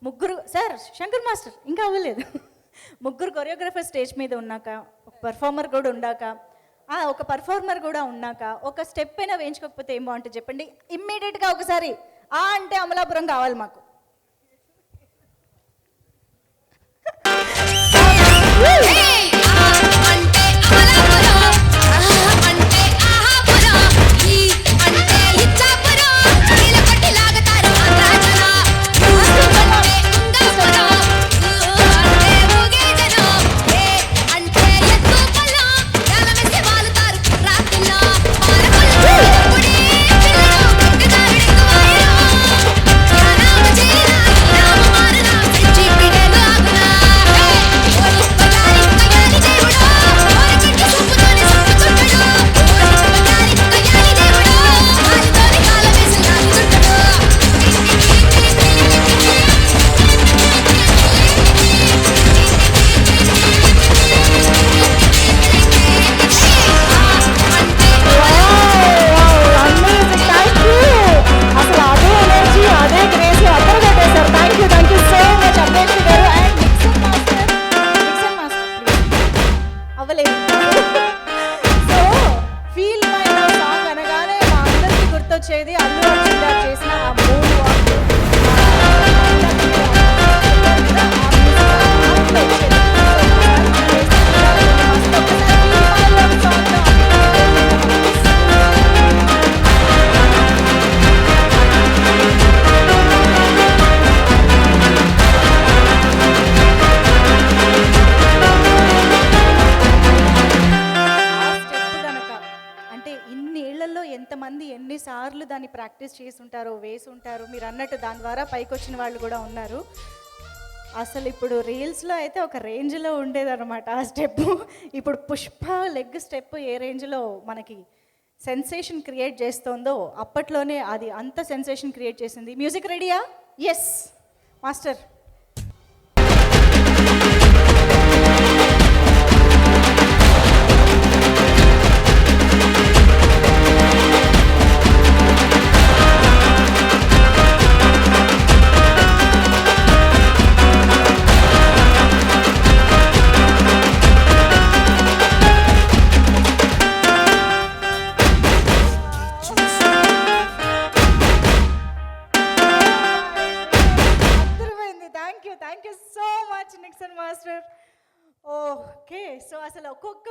ముగ్గురు sir Shankar master ఇంకా అవ్వలేదు. ముగ్గురు కొరియోగ్రాఫర్ స్టేజ్ మీద ఉన్నాక, ఒక పర్ఫార్మర్ కూడా ఉండాక, ఒక పర్ఫార్మర్ కూడా ఉన్నాక ఒక స్టెప్ అయినా వేయించుకోకపోతే ఏం బాగుంటుంది చెప్పండి. ఇమ్మీడియట్గా ఒకసారి అంటే అమలాపురం కావాలి మాకు. వచ్చేది అల్లు అర్జున్ గారు చేసిన ఆ మూన్ వాక్. ఎంతమంది ఎన్నిసార్లు దాన్ని ప్రాక్టీస్ చేసి ఉంటారో, వేసి ఉంటారు. మీరు అన్నట్టు దాని ద్వారా పైకి వచ్చిన వాళ్ళు కూడా ఉన్నారు. అసలు ఇప్పుడు రీల్స్లో అయితే ఒక రేంజ్లో ఉండేదన్నమాట ఆ స్టెప్. ఇప్పుడు పుష్ప లెగ్ స్టెప్ ఏ రేంజ్లో మనకి సెన్సేషన్ క్రియేట్ చేస్తోందో అప్పట్లోనే అది అంత సెన్సేషన్ క్రియేట్ చేసింది. మ్యూజిక్ రెడీయా? Yes master. Thank you so much Nixon master. Okay, so అసలు ఒక్కొక్క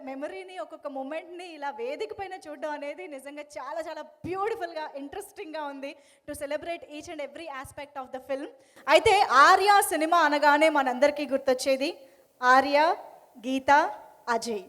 మెమరీని, ఒక్కొక్క మూమెంట్ని ఇలా వేదిక పైన చూడడం అనేది నిజంగా చాలా చాలా బ్యూటిఫుల్గా, ఇంట్రెస్టింగ్గా ఉంది to celebrate each and every aspect of the film. అయితే ఆర్య సినిమా అనగానే మనందరికీ గుర్తొచ్చేది ఆర్య, గీత, అజయ్.